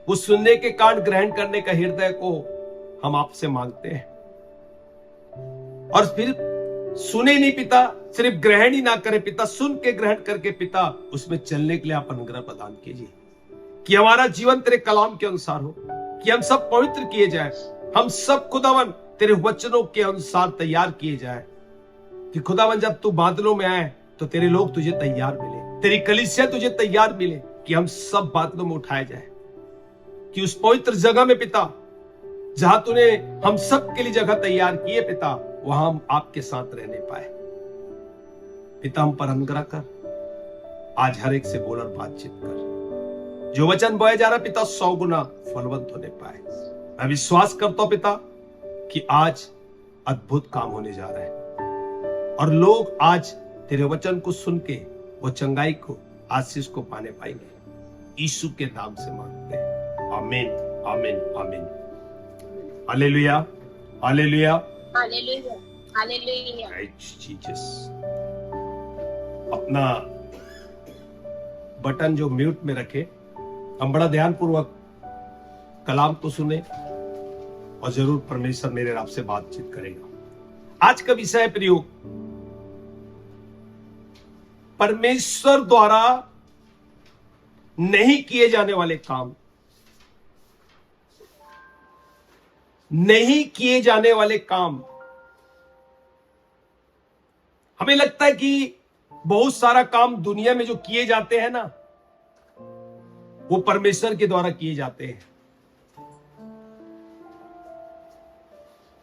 वो सुनने के कारण ग्रहण करने का हृदय को हम आपसे मांगते हैं। और फिर सुने नहीं पिता, सिर्फ ग्रहण ही ना करे पिता, सुन के ग्रहण करके पिता उसमें चलने के लिए आप अनुग्रह प्रदान कीजिए कि हमारा जीवन तेरे कलाम के अनुसार हो, कि हम सब पवित्र किए जाए, हम सब खुदावन तेरे वचनों के अनुसार तैयार किए जाए, कि खुदावन जब तू बादलों में आए तो तेरे लोग तुझे तैयार मिले, तेरी कलीसिया तुझे तैयार मिले, कि हम सब बादलों में उठाए जाए, कि उस पवित्र जगह में पिता जहां तूने हम सब के लिए जगह तैयार की है पिता, वहां हम आपके साथ रहने पाए। पिता हम पर अनुग्रह कर, आज हर एक से बोल और बातचीत कर, जो वचन बोया जा रहा पिता 100 गुना फलवंत होने पाए। मैं विश्वास करता हूं पिता कि आज अद्भुत काम होने जा रहा है और लोग आज तेरे वचन को सुन के वो चंगाई को, आशीष को पाने पाएंगे। यीशु के नाम से मांगते हैं, आमीन आमीन आमीन। Hallelujah hallelujah hallelujah hallelujah. Jesus. अपना बटन जो म्यूट में रखे, हम बड़ा ध्यानपूर्वक कलाम को सुने और जरूर परमेश्वर मेरे आपसे बातचीत करेगा। आज का विषय है प्रियो, परमेश्वर द्वारा नहीं किए जाने वाले काम। नहीं किए जाने वाले काम। हमें लगता है कि बहुत सारा काम दुनिया में जो किए जाते हैं ना, वो परमेश्वर के द्वारा किए जाते हैं,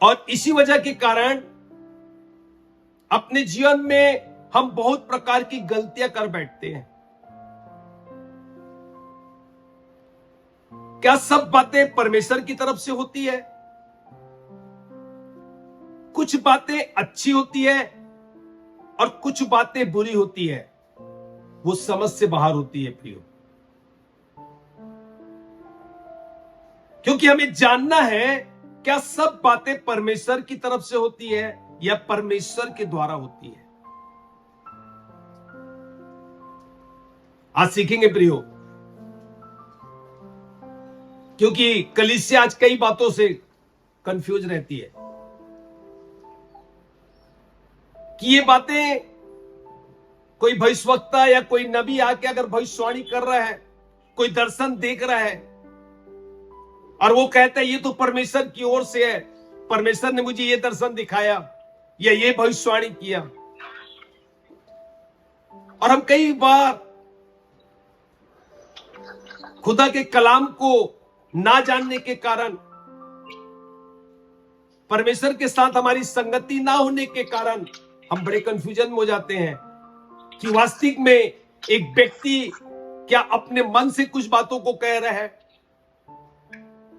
और इसी वजह के कारण अपने जीवन में हम बहुत प्रकार की गलतियां कर बैठते हैं। क्या सब बातें परमेश्वर की तरफ से होती है? कुछ बातें अच्छी होती है और कुछ बातें बुरी होती है, वो समझ से बाहर होती है प्रियो। क्योंकि हमें जानना है क्या सब बातें परमेश्वर की तरफ से होती है या परमेश्वर के द्वारा होती है। आज सीखेंगे प्रियो, क्योंकि कलीसिया आज कई बातों से कंफ्यूज रहती है कि ये बातें कोई भविष्यवक्ता या कोई नबी आके अगर भविष्यवाणी कर रहा है, कोई दर्शन देख रहा है और वो कहता है ये तो परमेश्वर की ओर से है, परमेश्वर ने मुझे ये दर्शन दिखाया या ये भविष्यवाणी किया। और हम कई बार खुदा के कलाम को ना जानने के कारण, परमेश्वर के साथ हमारी संगति ना होने के कारण हम बड़े कंफ्यूजन में हो जाते हैं कि वास्तविक में एक व्यक्ति क्या अपने मन से कुछ बातों को कह रहा है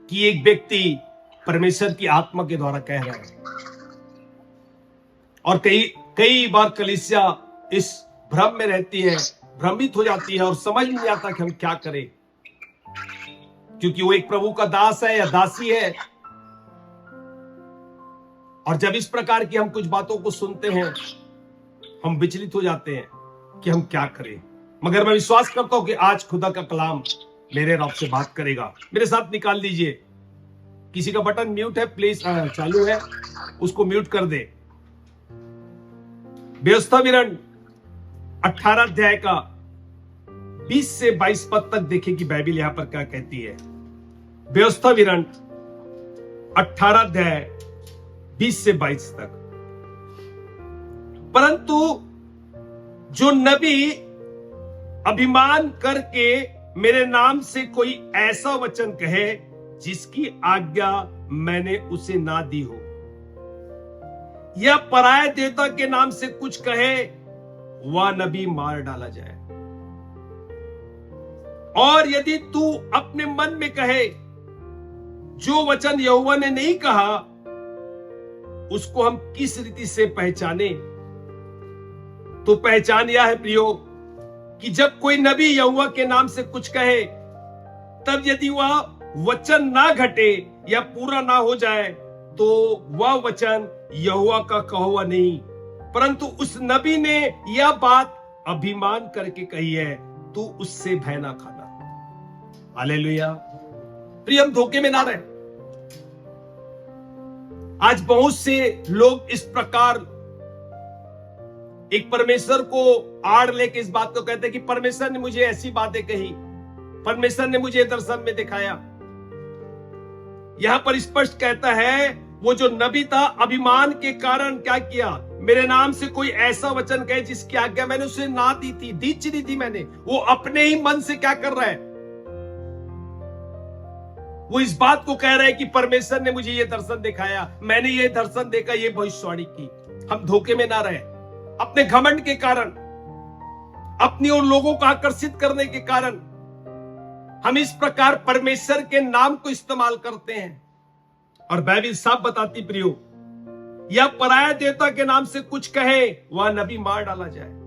कि एक व्यक्ति परमेश्वर की आत्मा के द्वारा कह रहा है। और कई बार कलीसिया इस भ्रम में रहती है, भ्रमित हो जाती है और समझ नहीं आता कि हम क्या करें, क्योंकि वो एक प्रभु का दास है या दासी है। और जब इस प्रकार की हम कुछ बातों को सुनते हैं, हम विचलित हो जाते हैं कि हम क्या करें। मगर मैं विश्वास करता हूं कि आज खुदा का कलाम मेरे रब से बात करेगा। मेरे साथ निकाल दीजिए, किसी का बटन म्यूट है प्लीज, चालू है उसको म्यूट कर दे। व्यवस्था विवरण 18 अध्याय का 20 से 22 पद तक देखें कि बाइबल यहां पर क्या कहती है। व्यवस्था विवरण 18 अध्याय 20 से 22 तक। परंतु जो नबी अभिमान करके मेरे नाम से कोई ऐसा वचन कहे जिसकी आज्ञा मैंने उसे ना दी हो, या पराये देवता के नाम से कुछ कहे, वह नबी मार डाला जाए। और यदि तू अपने मन में कहे जो वचन यहोवा ने नहीं कहा, उसको हम किस रीति से पहचाने, तो पहचान यह है प्रियो कि जब कोई नबी यहोवा के नाम से कुछ कहे, तब यदि वह वचन ना घटे या पूरा ना हो जाए, तो वह वचन यहोवा का कहा हुआ नहीं, परंतु उस नबी ने यह बात अभिमान करके कही है, तू उससे भय ना खाना। हालेलुया प्रिय, हम धोखे में ना रहे। आज बहुत से लोग इस प्रकार एक परमेश्वर को आड़ लेके इस बात को कहते हैं कि परमेश्वर ने मुझे ऐसी बातें कही, परमेश्वर ने मुझे दर्शन में दिखाया। यहां पर स्पष्ट कहता है, वो जो नबी था अभिमान के कारण क्या किया, मेरे नाम से कोई ऐसा वचन कहे जिसकी आज्ञा मैंने उसे ना दी थी, दीची दी थी मैंने। वो अपने ही मन से क्या कर रहा है, वो इस बात को कह रहा है कि परमेश्वर ने मुझे ये दर्शन दिखाया, मैंने ये दर्शन देखा, ये भविष्यवाणी की। हम धोखे में ना रहे। अपने घमंड के कारण, अपनी और लोगों को आकर्षित करने के कारण हम इस प्रकार परमेश्वर के नाम को इस्तेमाल करते हैं। और बाइबल साफ बताती प्रियो, या पराया देवता के नाम से कुछ कहे वह नबी मार डाला जाए।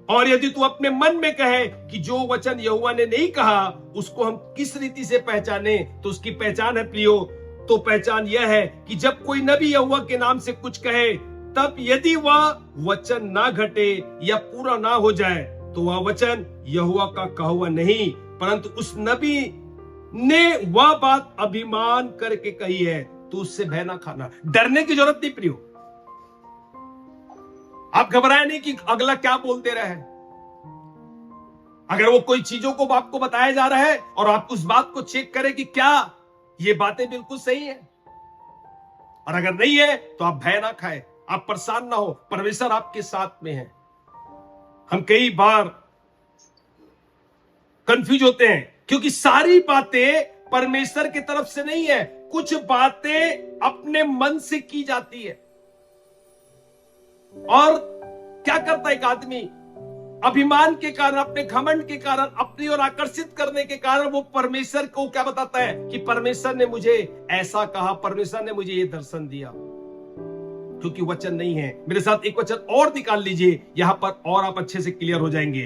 और यदि तू अपने मन में कहे कि जो वचन यहोवा ने नहीं कहा उसको हम किस रीति से पहचाने, तो उसकी पहचान है प्रियो, तो पहचान यह है कि जब कोई नबी यहोवा के नाम से कुछ कहे, तब यदि वह वचन ना घटे या पूरा ना हो जाए तो वह वचन यहोवा का कहा हुआ नहीं, परंतु उस नबी ने वह बात अभिमान करके कही है, तो उससे भय ना खाना। डरने की जरूरत नहीं प्रियो। आप घबराए नहीं कि अगला क्या बोलते रहे। अगर वो कोई चीजों को आपको बताया जा रहा है और आप उस बात को चेक करें कि क्या ये बातें बिल्कुल सही है, और अगर नहीं है तो आप भय ना खाए, आप परेशान ना हो, परमेश्वर आपके साथ में है। हम कई बार कंफ्यूज होते हैं क्योंकि सारी बातें परमेश्वर की तरफ से नहीं है, कुछ बातें अपने मन से की जाती है। और क्या करता है एक आदमी, अभिमान के कारण, अपने घमंड के कारण, अपनी ओर आकर्षित करने के कारण वो परमेश्वर को क्या बताता है कि परमेश्वर ने मुझे ऐसा कहा, परमेश्वर ने मुझे ये दर्शन दिया, क्योंकि वचन नहीं है। मेरे साथ एक वचन और निकाल लीजिए यहां पर, और आप अच्छे से क्लियर हो जाएंगे।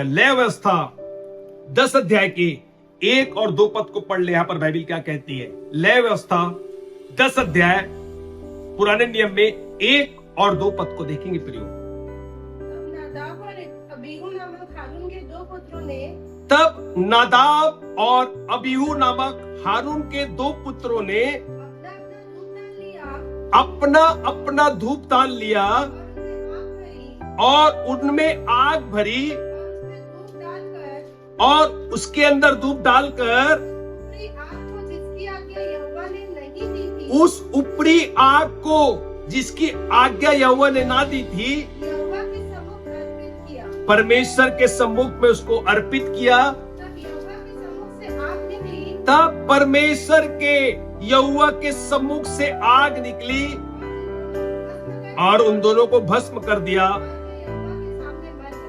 लय व्यवस्था 10 अध्याय के 1 और 2 पद को पढ़ ले। यहां पर बाइबल क्या कहती है। लय व्यवस्था 10 अध्याय पुराने नियम में 1 और 2 पद को देखेंगे प्रियो। तब नादाब और अबीहू नामक हारून के 2 पुत्रों ने अपना अपना धूपदान लिया और उनमें आग भरी और उसके अंदर धूप डालकर उस ऊपरी आग को जिसकी आज्ञा यहोवा ने ना दी थी, परमेश्वर के सम्मुख में उसको अर्पित किया। तब परमेश्वर के यहोवा के सम्मुख से आग निकली और उन दोनों को भस्म कर दिया,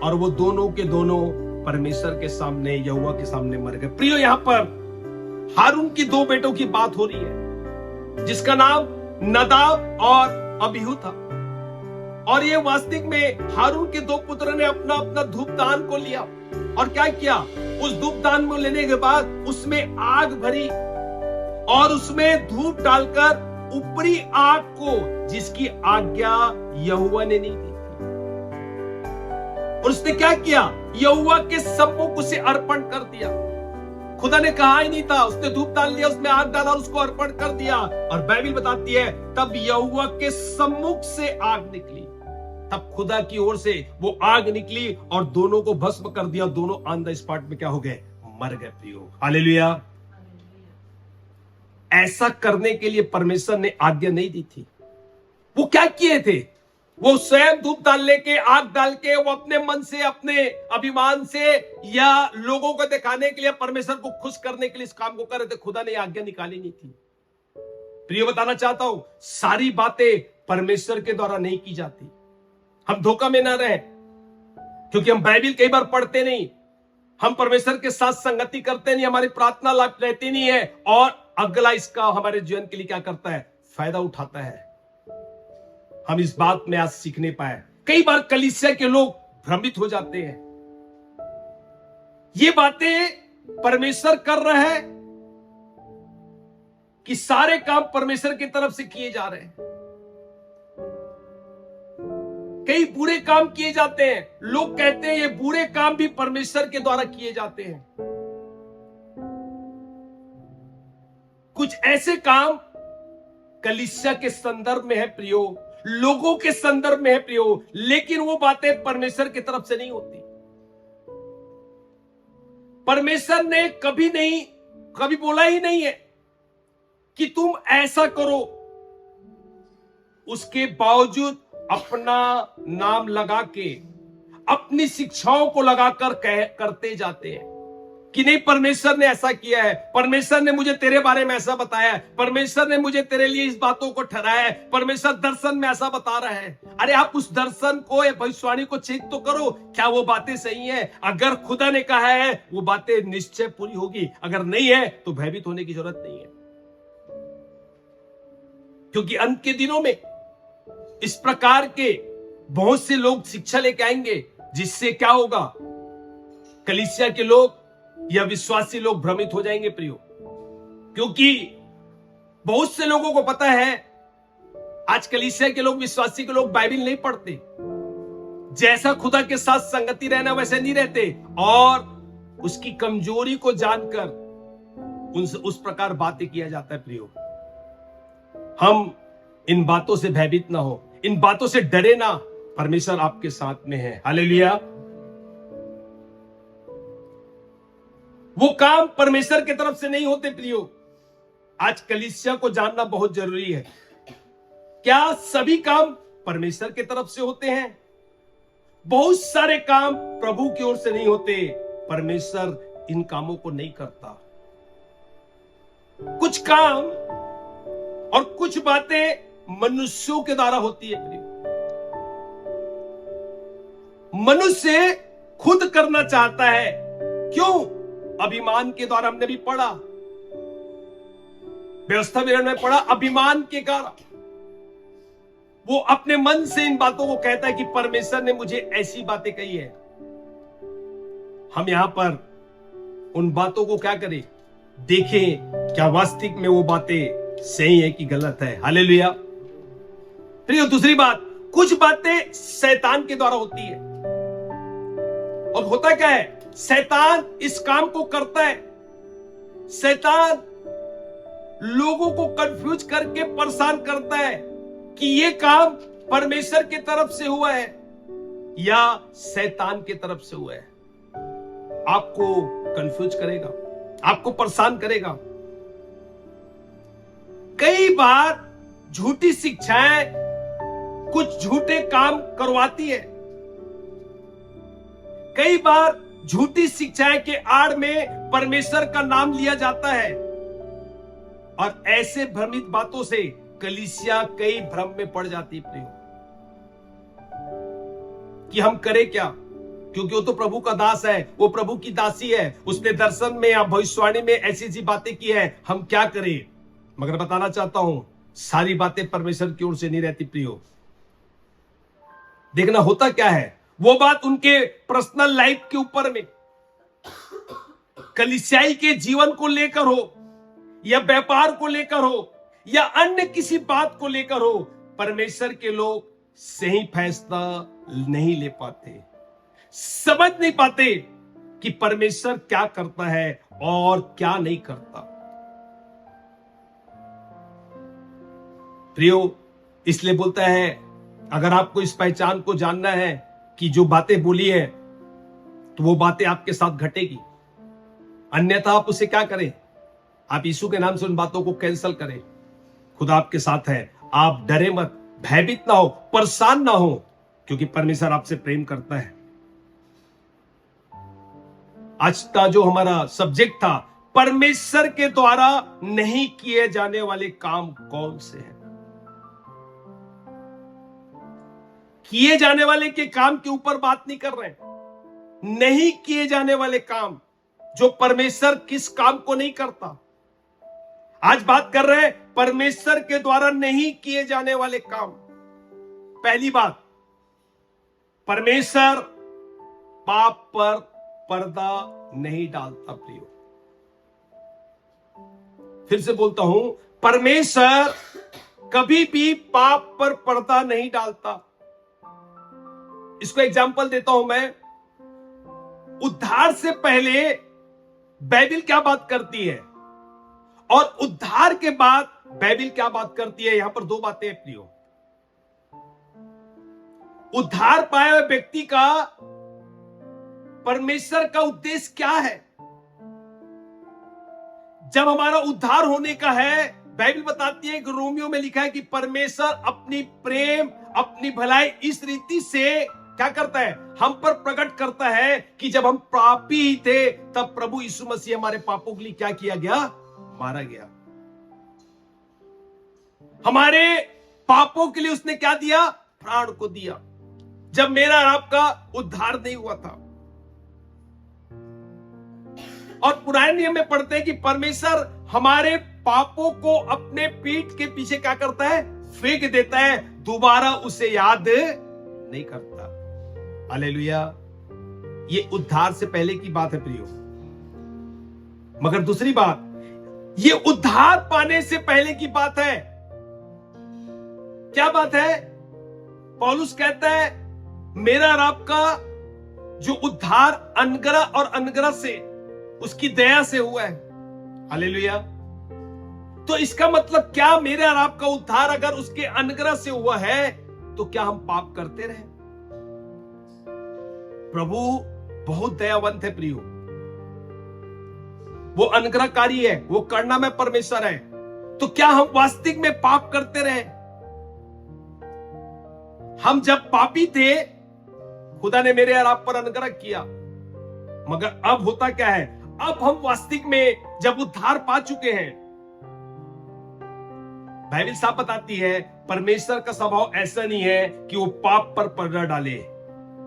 और वो दोनों के दोनों परमेश्वर के सामने, यहोवा के सामने मर गए। प्रियो, यहां पर हारून की 2 बेटों की बात हो रही है, जिसका नाम नदाब और अबीहू था। और ये वास्तविक में हारून के 2 पुत्रों ने अपना अपना धूपदान को लिया और क्या किया, उस धूपदान को लेने के बाद उसमें आग भरी और उसमें धूप डालकर ऊपरी आग को जिसकी आज्ञा यहोवा ने नहीं दी थी, और उसने क्या किया, यहोवा के सम्मुख उसे अर्पण कर दिया। खुदा ने कहा ही नहीं था, उसने धूप डाल दिया, उसमें आग डाला और उसको अर्पण कर दिया। और बाइबल बताती है तब यहोवा के सम्मुख से आग निकली, तब खुदा की ओर से वो आग निकली और दोनों को भस्म कर दिया। दोनों ऑन द स्पॉट में क्या हो गए, मर गए प्रियो। हालेलुया। ऐसा करने के लिए परमेश्वर ने आज्ञा नहीं दी थी। वो क्या किए थे, वो स्वयं धूप डाल लेके, आग डाल के, वो अपने मन से, अपने अभिमान से या लोगों को दिखाने के लिए, परमेश्वर को खुश करने के लिए इस काम को कर रहे थे। खुदा ने आज्ञा निकाली नहीं थी। प्रिय, बताना चाहता हूं, सारी बातें परमेश्वर के द्वारा नहीं की जाती। हम धोखा में ना रहे, क्योंकि हम बाइबल कई बार पढ़ते नहीं, हम परमेश्वर के साथ संगति करते नहीं, हमारी प्रार्थना लाभ रहती नहीं है, और अगला इसका हमारे जीवन के लिए क्या करता है, फायदा उठाता है। हम इस बात में आज सीखने पाए। कई बार कलीसिया के लोग भ्रमित हो जाते हैं, ये बातें परमेश्वर कर रहा है कि सारे काम परमेश्वर की तरफ से किए जा रहे हैं। कई बुरे काम किए जाते हैं, लोग कहते हैं ये बुरे काम भी परमेश्वर के द्वारा किए जाते हैं। कुछ ऐसे काम कलीसिया के संदर्भ में है प्रियो, लोगों के संदर्भ में है प्रियो, लेकिन वो बातें परमेश्वर की तरफ से नहीं होती। परमेश्वर ने कभी बोला ही नहीं है कि तुम ऐसा करो, उसके बावजूद अपना नाम लगा के, अपनी शिक्षाओं को लगाकर करते जाते हैं कि नहीं परमेश्वर ने ऐसा किया है, परमेश्वर ने मुझे तेरे बारे में ऐसा बताया है, परमेश्वर ने मुझे तेरे लिए इस बातों को ठहराया है, परमेश्वर दर्शन में ऐसा बता रहा है। अरे आप उस दर्शन को या भविष्यवाणी को चेक तो करो, क्या वो बातें सही हैं? अगर खुदा ने कहा है वो बातें निश्चय पूरी होगी, अगर नहीं है तो भयभीत होने की जरूरत नहीं है, क्योंकि अंत के दिनों में इस प्रकार के बहुत से लोग शिक्षा लेके आएंगे, जिससे क्या होगा, कलीसिया के लोग या विश्वासी लोग भ्रमित हो जाएंगे प्रियो। क्योंकि बहुत से लोगों को पता है आज कलीसिया के लोग, विश्वासी के लोग बाइबल नहीं पढ़ते, जैसा खुदा के साथ संगति रहना वैसे नहीं रहते, और उसकी कमजोरी को जानकर उनसे उस प्रकार बातें किया जाता है प्रियो। हम इन बातों से भयभीत ना हो, इन बातों से डरे ना, परमेश्वर आपके साथ में है। हालेलुया। वो काम परमेश्वर की तरफ से नहीं होते प्रियो। आज कलीसिया को जानना बहुत जरूरी है, क्या सभी काम परमेश्वर की तरफ से होते हैं? बहुत सारे काम प्रभु की ओर से नहीं होते, परमेश्वर इन कामों को नहीं करता। कुछ काम और कुछ बातें मनुष्यों के द्वारा होती है प्रिय। मनुष्य खुद करना चाहता है, क्यों? अभिमान के द्वारा, हमने भी पढ़ा, व्यवस्था विवरण में पढ़ा, अभिमान के कारण वो अपने मन से इन बातों को कहता है कि परमेश्वर ने मुझे ऐसी बातें कही है। हम यहां पर उन बातों को क्या करें, देखें क्या वास्तविक में वो बातें सही है कि गलत है। हालेलुया। प्रियो, दूसरी बात, कुछ बातें शैतान के द्वारा होती है। और होता क्या है, शैतान इस काम को करता है, शैतान लोगों को कंफ्यूज करके परेशान करता है कि ये काम परमेश्वर की तरफ से हुआ है या शैतान की तरफ से हुआ है। आपको कंफ्यूज करेगा, आपको परेशान करेगा। कई बार झूठी शिक्षाएं कुछ झूठे काम करवाती है। कई बार झूठी शिक्षाएं के आड़ में परमेश्वर का नाम लिया जाता है, और ऐसे भ्रमित बातों से कलीसिया कई भ्रम में पड़ जाती है कि हम करें क्या, क्योंकि वो तो प्रभु का दास है, वो प्रभु की दासी है, उसने दर्शन में या भविष्यवाणी में ऐसी ऐसी बातें की है, हम क्या करें। मगर बताना चाहता हूं, सारी बातें परमेश्वर की ओर से नहीं रहती प्रियो। देखना होता क्या है, वो बात उनके पर्सनल लाइफ के ऊपर में, कलीसियाई के जीवन को लेकर हो, या व्यापार को लेकर हो, या अन्य किसी बात को लेकर हो, परमेश्वर के लोग सही फैसला नहीं ले पाते, समझ नहीं पाते कि परमेश्वर क्या करता है और क्या नहीं करता। प्रियो, इसलिए बोलता है, अगर आपको इस पहचान को जानना है कि जो बातें बोली है तो वो बातें आपके साथ घटेगी, अन्यथा आप उसे क्या करें, आप यीशु के नाम से उन बातों को कैंसिल करें। खुदा आपके साथ है, आप डरे मत, भयभीत ना हो, परेशान ना हो, क्योंकि परमेश्वर आपसे प्रेम करता है। आज का जो हमारा सब्जेक्ट था, परमेश्वर के द्वारा नहीं किए जाने वाले काम कौन से हैं। किए जाने वाले के काम के ऊपर बात नहीं कर रहे हैं, नहीं किए जाने वाले काम, जो परमेश्वर किस काम को नहीं करता। आज बात कर रहे हैं परमेश्वर के द्वारा नहीं किए जाने वाले काम। पहली बात, परमेश्वर पाप पर पर्दा नहीं डालता प्रियो। फिर से बोलता हूं, परमेश्वर कभी भी पाप पर पर्दा नहीं डालता। इसको एग्जाम्पल देता हूं मैं। उद्धार से पहले बाइबल क्या बात करती है, और उद्धार के बाद बाइबल क्या बात करती है? यहां पर दो बातें हैं प्रियो। उद्धार पाए हुए व्यक्ति का परमेश्वर का उद्देश्य क्या है? जब हमारा उद्धार होने का है, बाइबल बताती है कि रोमियो में लिखा है कि परमेश्वर अपनी प्रेम, अपनी भलाई इस रीति से क्या करता है? हम पर प्रकट करता है कि जब हम पापी ही थे तब प्रभु यीशु मसीह हमारे पापों के लिए क्या किया गया? मारा गया। हमारे पापों के लिए उसने क्या दिया? प्राण को दिया। जब मेरा और आपका उद्धार नहीं हुआ था। और पुराने नियम में पढ़ते हैं कि परमेश्वर हमारे पापों को अपने पीठ के पीछे क्या करता है? फेंक देता है, दोबारा उसे याद नहीं करता। हालेलुया। ये उद्धार से पहले की बात है प्रियो। मगर दूसरी बात, ये उद्धार पाने से पहले की बात है। क्या बात है? पौलुस कहता है मेरा और आपका जो उद्धार अनुग्रह और अनुग्रह से, उसकी दया से हुआ है। हालेलुया। तो इसका मतलब क्या? मेरे और आपका उद्धार अगर उसके अनुग्रह से हुआ है तो क्या हम पाप करते रहे? प्रभु बहुत दयावंत है प्रियो। वो अनुग्रहकारी है, वो करना में परमेश्वर है। तो क्या हम वास्तविक में पाप करते रहे? हम जब पापी थे, खुदा ने मेरे और आप पर अनुग्रह किया। मगर अब होता क्या है? अब हम वास्तविक में जब उद्धार पा चुके हैं, बाइबल साफ बताती है परमेश्वर का स्वभाव ऐसा नहीं है कि वो पाप पर पर्दा डाले।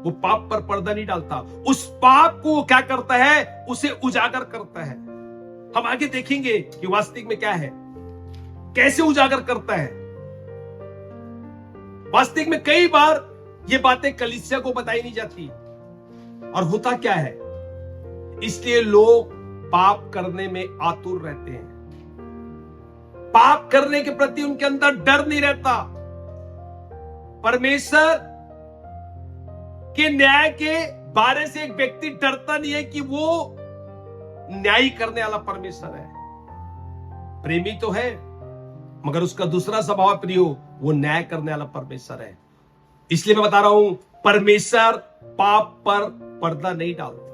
वो पाप पर पर्दा नहीं डालता। उस पाप को वो क्या करता है? उसे उजागर करता है। हम आगे देखेंगे कि वास्तविक में क्या है, कैसे उजागर करता है। वास्तविक में कई बार ये बातें कलीसिया को बताई नहीं जाती। और होता क्या है? इसलिए लोग पाप करने में आतुर रहते हैं। पाप करने के प्रति उनके अंदर डर नहीं रहता। परमेश्वर के न्याय के बारे से एक व्यक्ति डरता नहीं है कि वो न्याय करने वाला परमेश्वर है। प्रेमी तो है, मगर उसका दूसरा स्वभाव प्रियो, वो न्याय करने वाला परमेश्वर है। इसलिए मैं बता रहा हूं, परमेश्वर पाप पर पर्दा नहीं डालता।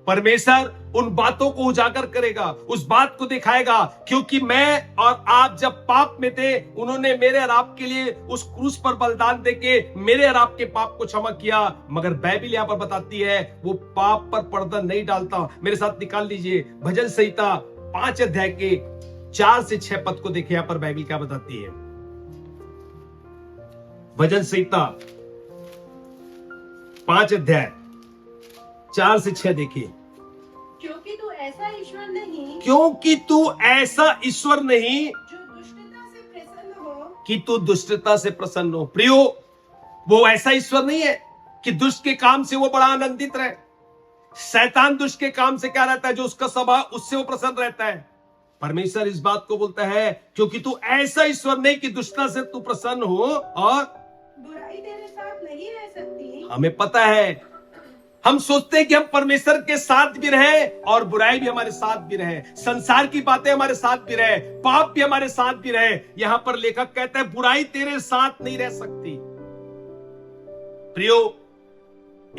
परमेश्वर उन बातों को उजागर करेगा, उस बात को दिखाएगा। क्योंकि मैं और आप जब पाप में थे, उन्होंने मेरे और आपके लिए उस क्रूस पर बलिदान देके मेरे और आपके पाप को क्षमा किया। मगर बाइबल यहां पर बताती है वो पाप पर पर्दा नहीं डालता। मेरे साथ निकाल लीजिए भजन संहिता 5 अध्याय के 4 से 6 पद को देखिए। यहां पर बाइबल क्या बताती है? भजन संहिता 5 अध्याय 4 से 6 देखिए। क्योंकि तू ऐसा ईश्वर नहीं, क्योंकि तू ऐसा ईश्वर नहीं जो दुष्टता से प्रसन्न हो, कि तू दुष्टता से प्रसन्न हो। प्रियो, वो ऐसा ईश्वर नहीं है कि दुष्ट के काम से वो बड़ा आनंदित रहे। शैतान दुष्ट के काम से क्या रहता है? जो उसका स्वभाव, उससे वो प्रसन्न रहता है। परमेश्वर इस बात को बोलता है क्योंकि तू ऐसा ईश्वर नहीं कि दुष्टता से तू प्रसन्न हो और बुराई तेरे साथ नहीं रह सकती। हमें पता है, हम सोचते हैं कि हम परमेश्वर के साथ भी रहे और बुराई भी हमारे साथ भी रहे, संसार की बातें हमारे साथ भी रहे, पाप भी हमारे साथ भी रहे। यहां पर लेखक कहता है बुराई तेरे साथ नहीं रह सकती। प्रियो,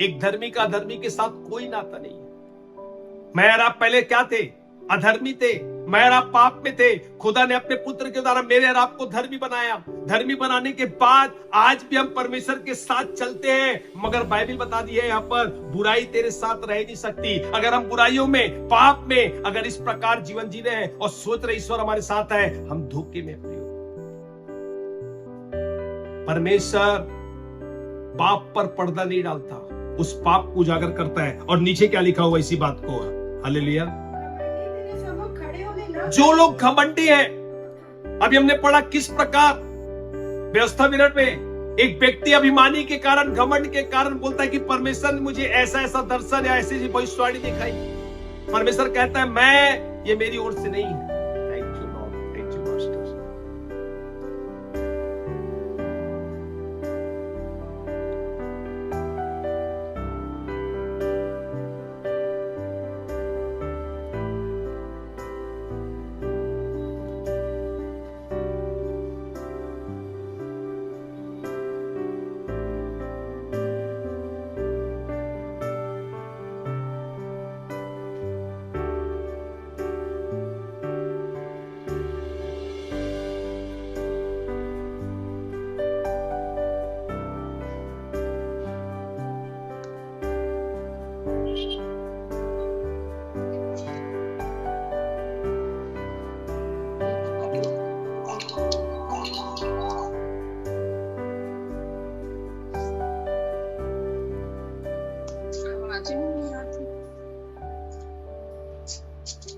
एक धर्मी का अधर्मी के साथ कोई नाता नहीं है। मैं और आप पहले क्या थे? अधर्मी थे। मैं और आप पाप में थे। खुदा ने अपने पुत्र के द्वारा मेरे और आपको धर्मी बनाया। धर्मी बनाने के बाद आज भी हम परमेश्वर के साथ चलते हैं। मगर बाइबल बता दी है यहाँ पर बुराई तेरे साथ रह नहीं सकती। अगर हम बुराइयों में, पाप में अगर इस प्रकार जीवन जी रहे हैं और सोच रहे ईश्वर हमारे साथ है, हम धोखे में प्रियो। परमेश्वर पाप पर पर्दा नहीं डालता, उस पाप को उजागर करता है। और नीचे क्या लिखा हुआ इसी बात को? हालेलुया। तेरे सम्मुख खड़े होने न जो लोग घमंडी हैं, अभी हमने पढ़ा किस प्रकार व्यवस्था विवरण में एक व्यक्ति अभिमानी के कारण, घमंड के कारण बोलता है कि परमेश्वर ने मुझे ऐसा ऐसा दर्शन या ऐसी भविष्यवाणी दिखाई। परमेश्वर कहता है मैं, ये मेरी ओर से नहीं है। Thank you Lord, thank you master.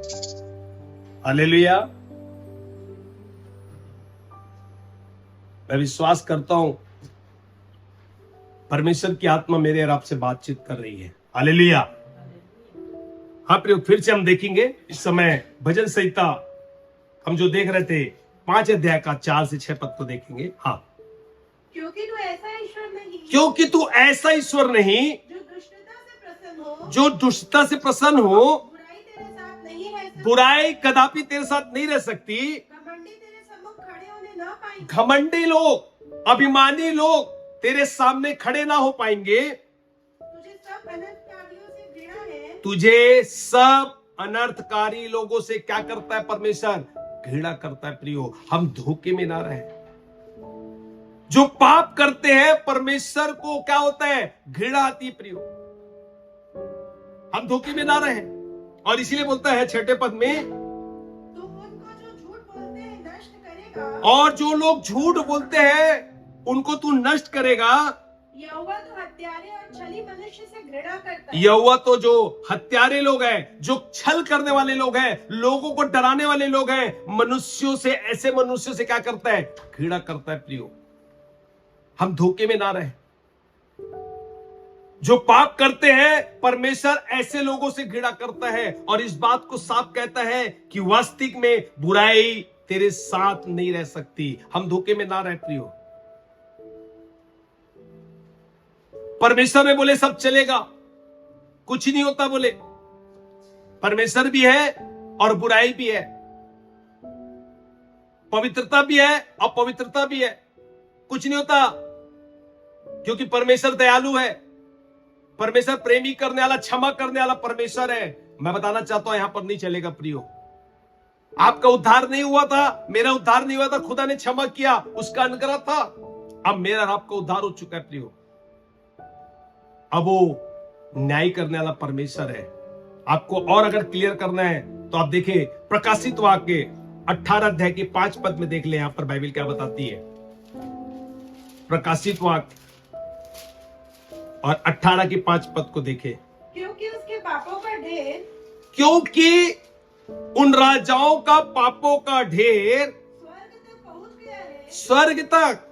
Hallelujah. मैं विश्वास करता हूं परमेश्वर की आत्मा मेरे और आपसे बातचीत कर रही है। हालेलुया। हाँ प्रियो, फिर से हम देखेंगे इस समय भजन संहिता हम जो देख रहे थे 5 अध्याय का 4 से 6 पद को देखेंगे। हाँ, क्योंकि तू ऐसा ईश्वर नहीं क्योंकि तू ऐसा ईश्वर नहीं जो दुष्टता से प्रसन्न हो, जो दुष्टता से प्रसन्न हो, बुराई तेरे साथ नहीं रह सकती, बुराई कदापि तेरे साथ नहीं रह सकती, घमंडी तेरे सम्मुख खड़े होने न पाएंगे, घमंडी लोग, अभिमानी लोग तेरे सामने खड़े ना हो पाएंगे। तुझे सब अनर्थकारियों से घृणा है, तुझे सब अनर्थकारी लोगों से क्या करता है परमेश्वर? घृणा करता है। प्रियो, हम धोखे में ना रहे। जो पाप करते हैं परमेश्वर को क्या होता है? घृणा आती है। प्रियो, हम धोखे में ना रहे। और इसीलिए बोलता है 6 पद में, तू उनको जो झूठ बोलते हैं नष्ट करेगा, और जो लोग झूठ बोलते हैं उनको तू नष्ट करेगा। यहोवा तो हत्यारे और छली मनुष्य से घृणा करता है। यहोवा तो जो हत्यारे लोग हैं, जो छल करने वाले लोग हैं, लोगों को डराने वाले लोग हैं, मनुष्यों से, ऐसे मनुष्यों से क्या करता है? घृणा करता है। प्रियो, हम धोखे में ना रहे। जो पाप करते हैं परमेश्वर ऐसे लोगों से घृणा करता है और इस बात को साफ कहता है कि वास्तविक में बुराई तेरे साथ नहीं रह सकती। हम धोखे में ना रहे। प्रियो, परमेश्वर ने बोले सब चलेगा, कुछ नहीं होता। बोले परमेश्वर भी है और बुराई भी है, पवित्रता भी है, अपवित्रता भी है, कुछ नहीं होता, क्योंकि परमेश्वर दयालु है, परमेश्वर प्रेमी करने वाला, क्षमा करने वाला परमेश्वर है। मैं बताना चाहता हूं यहां पर नहीं चलेगा। प्रियो, आपका उद्धार नहीं हुआ था, मेरा उद्धार नहीं हुआ था, खुदा ने क्षमा किया, उसका अनुग्रह था। अब मेरा और आपका उद्धार हो चुका है। प्रियो, अब वो न्याय करने वाला परमेश्वर है। आपको और अगर क्लियर करना है तो आप देखिए प्रकाशित वाक्य 18 अध्याय के 5 पद में देख ले, यहां पर बाइबल क्या बताती है। प्रकाशित वाक्य और 18 के 5 पद को देखे। क्योंकि उसके पापों का ढेर, क्योंकि उन राजाओं का पापों का ढेर स्वर्ग तक पहुंच गया है, स्वर्ग तक।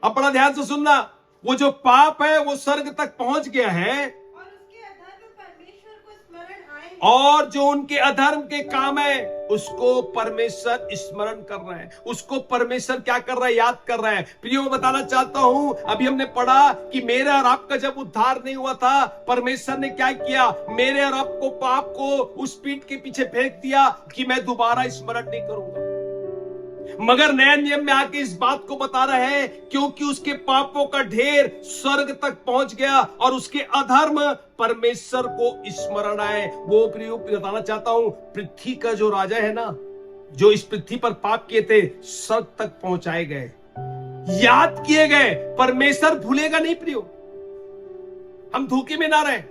अपना ध्यान से सुनना, वो जो पाप है वो स्वर्ग तक पहुंच गया है, और उसके अधर्म परमेश्वर को स्मरण आए, और जो उनके अधर्म के काम है उसको परमेश्वर स्मरण कर रहा है, उसको परमेश्वर क्या कर रहा है? याद कर रहा है। प्रियो, मैं बताना चाहता हूं, अभी हमने पढ़ा कि मेरे और आपका जब उद्धार नहीं हुआ था, परमेश्वर ने क्या किया? मेरे और आपको, पाप को उस पीठ के पीछे फेंक दिया कि मैं दोबारा स्मरण नहीं करूंगा। मगर नए नियम में आके इस बात को बता रहा है, क्योंकि उसके पापों का ढेर स्वर्ग तक पहुंच गया और उसके अधर्म परमेश्वर को स्मरण आए। वो प्रियो बताना चाहता हूं, पृथ्वी का जो राजा है ना, जो इस पृथ्वी पर पाप किए थे, स्वर्ग तक पहुंचाए गए, याद किए गए। परमेश्वर भूलेगा नहीं। प्रियो, हम धोखे में ना रहे।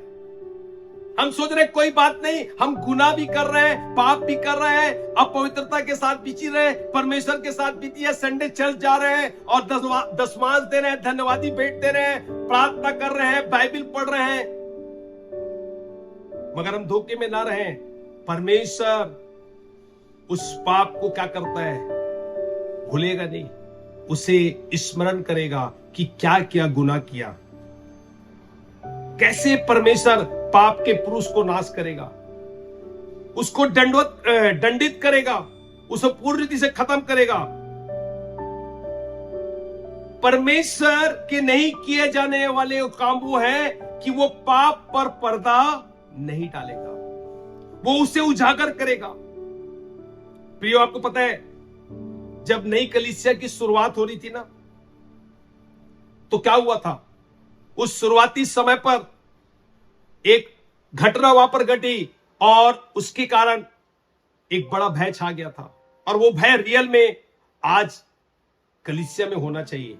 हम सोच रहे कोई बात नहीं, हम गुनाह भी कर रहे हैं, पाप भी कर रहे हैं, अपवित्रता के साथ बीती रहे, परमेश्वर के साथ बीती है, संडे चर्च जा रहे हैं और दशमांश दे रहे हैं, धन्यवादी भेंट दे रहे हैं, प्रार्थना कर रहे हैं, बाइबल पढ़ रहे हैं, मगर हम धोखे में ना रहे। परमेश्वर उस पाप को क्या करता है? भूलेगा नहीं, उसे स्मरण करेगा कि क्या क्या गुनाह किया। कैसे परमेश्वर पाप के पुरुष को नाश करेगा, उसको दंडित करेगा, उसे पूरी रीति से खत्म करेगा। परमेश्वर के नहीं किए जाने वाले काम वो है कि वो पाप पर पर्दा नहीं डालेगा, वो उसे उजागर करेगा। प्रियो, आपको पता है जब नई कलीसिया की शुरुआत हो रही थी ना, तो क्या हुआ था? उस शुरुआती समय पर एक घटना वहां पर घटी और उसके कारण एक बड़ा भय छा गया था, और वो भय रियल में आज कलीसिया में होना चाहिए।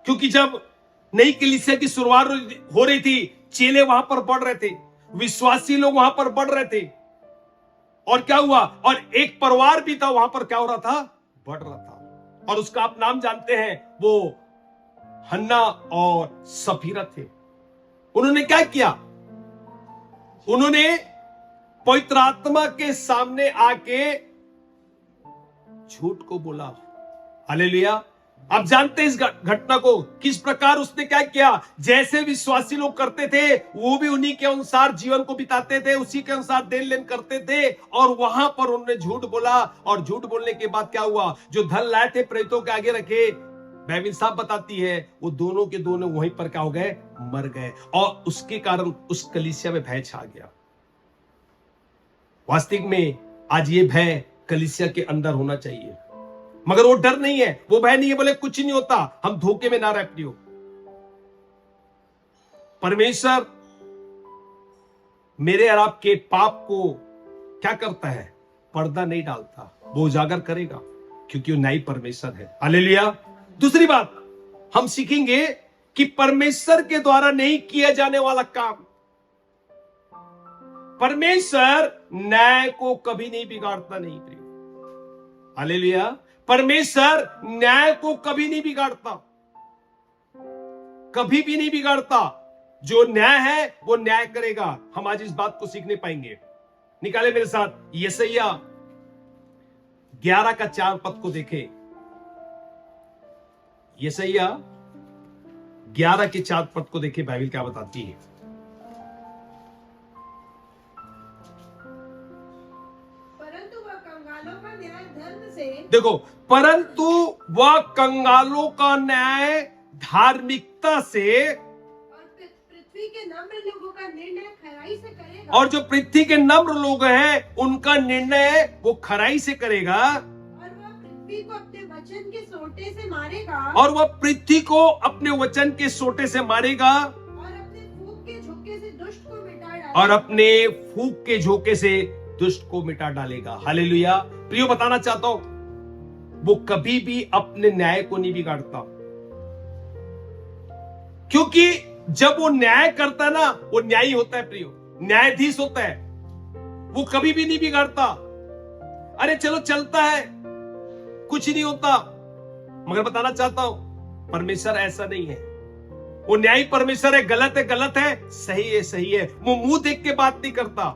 क्योंकि जब नई कलीसिया की शुरुआत हो रही थी, चेले वहां पर बढ़ रहे थे, विश्वासी लोग वहां पर बढ़ रहे थे, और क्या हुआ? और एक परिवार भी था वहां पर, क्या हो रहा था? बढ़ रहा था, और उसका आप नाम जानते हैं, वो हन्ना और सफीरा थे। उन्होंने क्या किया? उन्होंने पवित्र आत्मा के सामने आके झूठ को बोला। हालेलुया। आप जानते हैं इस घटना को, किस प्रकार उसने क्या किया। जैसे विश्वासी लोग करते थे वो भी उन्हीं के अनुसार जीवन को बिताते थे, उसी के अनुसार देन लेन करते थे, और वहां पर उन्होंने झूठ बोला। और झूठ बोलने के बाद क्या हुआ, जो धन लाए थे प्रेरितों के आगे रखे, बाइबल साफ बताती है वो दोनों के दोनों वहीं पर क्या हो गए, मर गए। और उसके कारण उस कलीसिया में भय छा गया। वास्तविक में आज ये भय कलीसिया के अंदर होना चाहिए, मगर वो डर नहीं है, वो भय नहीं है, बोले कुछ नहीं होता, हम धोखे में ना रह पियो। परमेश्वर मेरे और आपके पाप को क्या करता है, पर्दा नहीं डालता, वो उजागर करेगा, क्योंकि वो न्यायी परमेश्वर है। हालेलुया। दूसरी बात हम सीखेंगे कि परमेश्वर के द्वारा नहीं किया जाने वाला काम, परमेश्वर न्याय को कभी नहीं बिगाड़ता। नहीं प्रिय, हालेलुया। परमेश्वर न्याय को कभी नहीं बिगाड़ता, कभी भी नहीं बिगाड़ता। जो न्याय है वो न्याय करेगा। हम आज इस बात को सीखने पाएंगे। निकाले मेरे साथ यशायाह 11 का 4 पद को देखें। यशायाह 11 के 4 पद को देखें, बाइबल क्या बताती है। परंतु वह कंगालों का न्याय धर्म से, देखो, परंतु वह कंगालों का न्याय धार्मिकता से, और पृथ्वी के नम्र लोगों का निर्णय खराई से करेगा। और जो पृथ्वी के नम्र लोग हैं उनका निर्णय वो खराई से करेगा। और वह पृथ्वी को अपने वचन के सोटे से मारेगा। और वह पृथ्वी को अपने वचन के सोटे से मारेगा। और अपने फूंक के झोंके से दुष्ट को मिटा डालेगा। और अपने फूंक के झोंके से दुष्ट को मिटा डालेगा। हालेलुया। प्रियो, बताना चाहता हूं, वो कभी भी अपने न्याय को नहीं बिगाड़ता, क्योंकि जब वो न्याय करता है ना, वो न्यायी होता है प्रियो, न्यायाधीश होता है, वो कभी भी नहीं बिगाड़ता। अरे चलो चलता है, कुछ नहीं होता। मगर बताना चाहता हूं, परमेश्वर ऐसा नहीं है। वो न्यायी परमेश्वर है, गलत है गलत है, सही है सही है। वो मुंह देख के बात नहीं करता,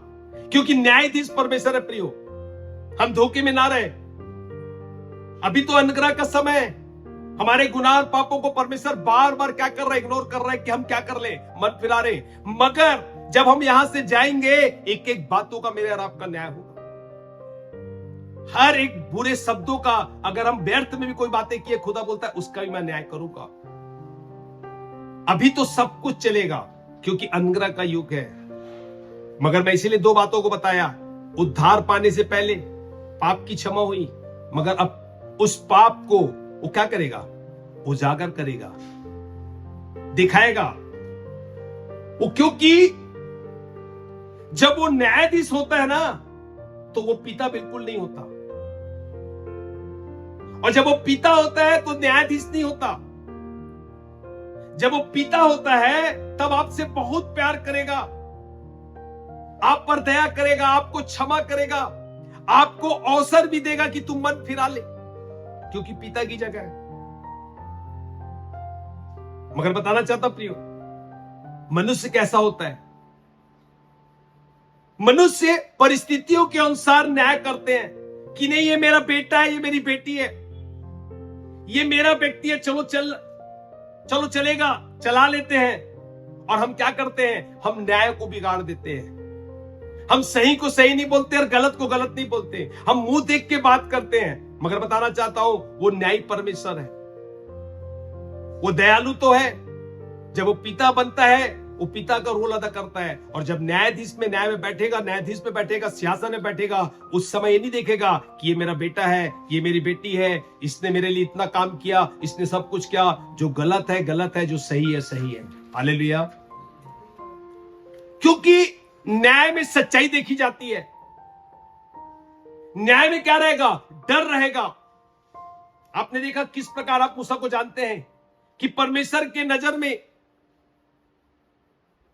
क्योंकि न्यायाधीश परमेश्वर है प्रियो। हम धोखे में ना रहे। अभी तो अनुग्रह का समय है। हमारे गुनाह और पापों को परमेश्वर बार बार क्या कर रहा है, इग्नोर कर रहा है कि हम क्या कर ले, मन फिरा रहे। मगर जब हम यहां से जाएंगे, एक एक बातों का मेरे और आपका न्याय होगा। हर एक बुरे शब्दों का, अगर हम व्यर्थ में भी कोई बातें किए, खुदा बोलता है उसका भी मैं न्याय करूंगा। अभी तो सब कुछ चलेगा, क्योंकि अनुग्रह का युग है। मगर मैं इसीलिए 2 बातों को बताया। उद्धार पाने से पहले पाप की क्षमा हुई, मगर अब उस पाप को वो क्या करेगा, उजागर करेगा, दिखाएगा वो। क्योंकि जब वो न्यायाधीश होता है ना, तो वो पिता बिल्कुल नहीं होता, और जब वो पिता होता है तो न्यायाधीश नहीं होता। जब वो पिता होता है तब आपसे बहुत प्यार करेगा, आप पर दया करेगा, आपको क्षमा करेगा, आपको अवसर भी देगा कि तुम मन फिरा ले, क्योंकि पिता की जगह है। मगर बताना चाहता प्रियो, मनुष्य कैसा होता है, मनुष्य परिस्थितियों के अनुसार न्याय करते हैं कि नहीं ये मेरा बेटा है, ये मेरी बेटी है, ये मेरा व्यक्ति है, चलो चलेगा, चला लेते हैं। और हम क्या करते हैं, हम न्याय को बिगाड़ देते हैं। हम सही को सही नहीं बोलते और गलत को गलत नहीं बोलते, हम मुंह देख के बात करते हैं। मगर बताना चाहता हूं, वो न्यायी परमेश्वर है, वो दयालु तो है। जब वो पिता बनता है, वो पिता का रोल अदा करता है। और जब न्यायाधीश में न्याय में बैठेगा, न्यायाधीश में बैठेगा, सिंहासन में बैठेगा, उस समय ये नहीं देखेगा कि ये मेरा बेटा है, ये मेरी बेटी है, इसने मेरे लिए इतना काम किया, इसने सब कुछ किया। जो गलत है गलत है, जो सही है सही है। हालेलुया। क्योंकि न्याय में सच्चाई देखी जाती है। न्याय में क्या रहेगा, डर रहेगा। आपने देखा किस प्रकार आप मूसा को जानते हैं कि परमेश्वर के नजर में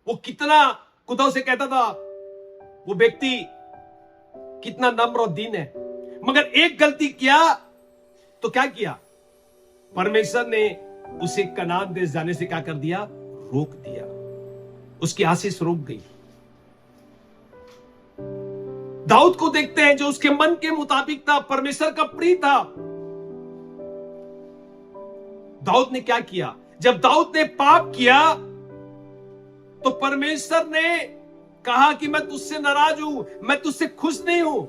वो कितना, खुदा से कहता था वो व्यक्ति कितना नम्र और दीन है। मगर एक गलती किया तो क्या किया, परमेश्वर ने उसे कनान देश जाने से क्या कर दिया, रोक दिया, उसकी आशीष रुक गई। दाऊद को देखते हैं जो उसके मन के मुताबिक था, परमेश्वर का प्रिय था। दाऊद ने क्या किया? जब दाऊद ने पाप किया तो परमेश्वर ने कहा कि मैं तुझसे नाराज हूं, मैं तुझसे खुश नहीं हूं।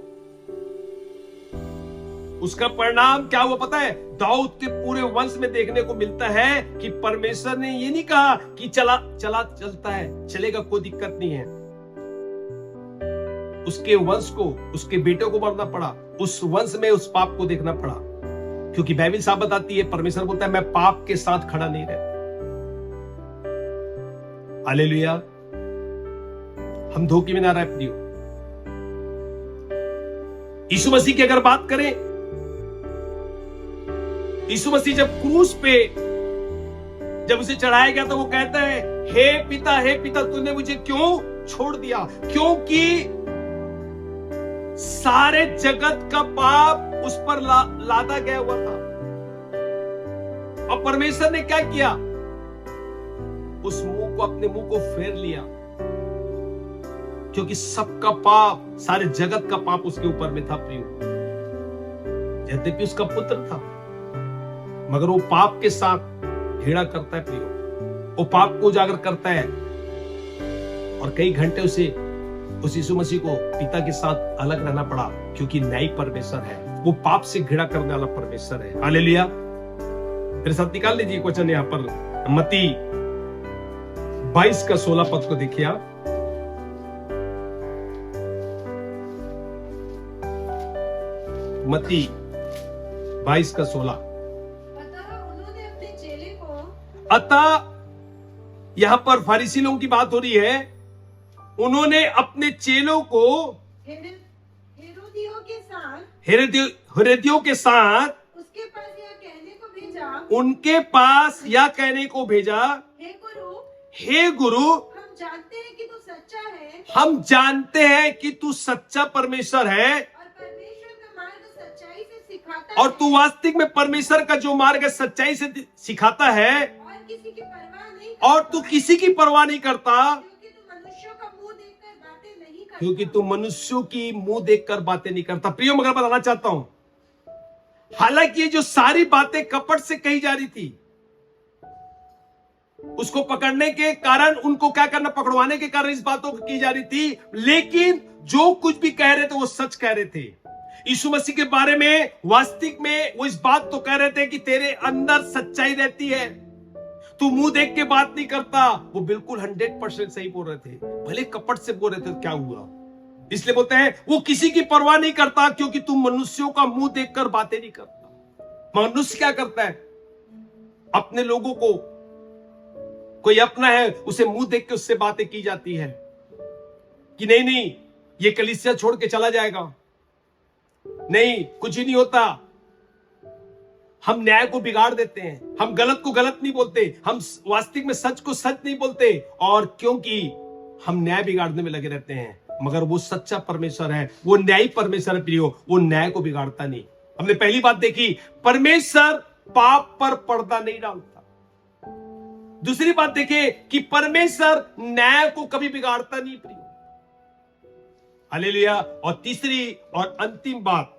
उसका परिणाम क्या हुआ पता है? दाऊद के पूरे वंश में देखने को मिलता है कि परमेश्वर ने ये नहीं कहा कि चलता है, चलेगा, कोई दिक्कत नहीं है। उसके वंश को, उसके बेटे को मरना पड़ा, उस वंश में उस पाप को देखना पड़ा, क्योंकि बाइबल साफ बताती है, परमेश्वर बोलता है मैं पाप के साथ खड़ा नहीं रहता। हालेलुया। हम धोखे में ना रहे प्रियो। यीशु मसीह की अगर बात करें, यीशु मसीह जब क्रूस पे जब उसे चढ़ाया गया तो वो कहता है, हे पिता तूने मुझे क्यों छोड़ दिया? क्योंकि सारे जगत का पाप उस पर लादा गया हुआ था। और परमेश्वर ने क्या किया? उस मुंह को, अपने मुंह को फेर लिया, क्योंकि सबका पाप, सारे जगत का पाप उसके ऊपर में था प्रियो। यद्यपि उसका पुत्र था, मगर वो पाप के साथ घेड़ा करता है प्रियो, वो पाप को उजागर करता है। और कई घंटे उस यीशु मसीह को पिता के साथ अलग रहना पड़ा, क्योंकि न्यायी परमेश्वर है, वो पाप से घृणा करने वाला परमेश्वर है। हालेलुया। मेरे साथ निकाल लीजिए क्वेश्चन यहां पर, मत्ती 22 का 16 पद को देखिए आप। मत्ती 22 का 16। अतः यहां पर फरीसी लोगों की बात हो रही है। उन्होंने अपने चेलों को हेरोदियों के साथ उसके पास यह कहने को भेजा, उनके पास यह कहने को भेजा, हे गुरु हम जानते हैं कि तू सच्चा है, हम जानते हैं कि तू सच्चा परमेश्वर है, और परमेश्वर का मार्ग सच्चाई से सिखाता और है, तू वास्तविक में परमेश्वर का जो मार्ग है सच्चाई से सिखाता है, और किसी की परवाह नहीं, और तू किसी की परवाह नहीं करता, क्योंकि तू मनुष्यों की मुंह देखकर बातें नहीं करता। प्रियो, मगर बताना चाहता हूं, हालांकि ये जो सारी बातें कपट से कही जा रही थी, उसको पकड़ने के कारण, उनको क्या करना, पकड़वाने के कारण इस बातों को की जा रही थी, लेकिन जो कुछ भी कह रहे थे वो सच कह रहे थे। यीशु मसीह के बारे में वास्तविक में वो इस बात तो कह रहे थे कि तेरे अंदर सच्चाई रहती है, तू मुंह देख के बात नहीं करता। वो बिल्कुल 100% सही बोल रहे थे, भले कपट से बोल रहे थे। क्या हुआ? इसलिए बोलते हैं वो किसी की परवाह नहीं करता, क्योंकि तू मनुष्यों का मुंह देखकर बातें नहीं करता। मनुष्य क्या करता है? अपने लोगों को, कोई अपना है, उसे मुंह देख के उससे बातें की जाती है कि नहीं ये कलीसिया छोड़ के चला जाएगा, नहीं कुछ ही नहीं होता। हम न्याय को बिगाड़ देते हैं, हम गलत को गलत नहीं बोलते, हम वास्तविक में सच को सच नहीं बोलते, और क्योंकि हम न्याय बिगाड़ने में लगे रहते हैं। मगर वो सच्चा परमेश्वर है, वो न्यायी परमेश्वर है प्रियो, वो न्याय को बिगाड़ता नहीं। हमने पहली बात देखी, परमेश्वर पाप पर पर्दा नहीं डालता। दूसरी बात देखे कि परमेश्वर न्याय को कभी बिगाड़ता नहीं प्रियो। हालेलुया। और तीसरी और अंतिम बात,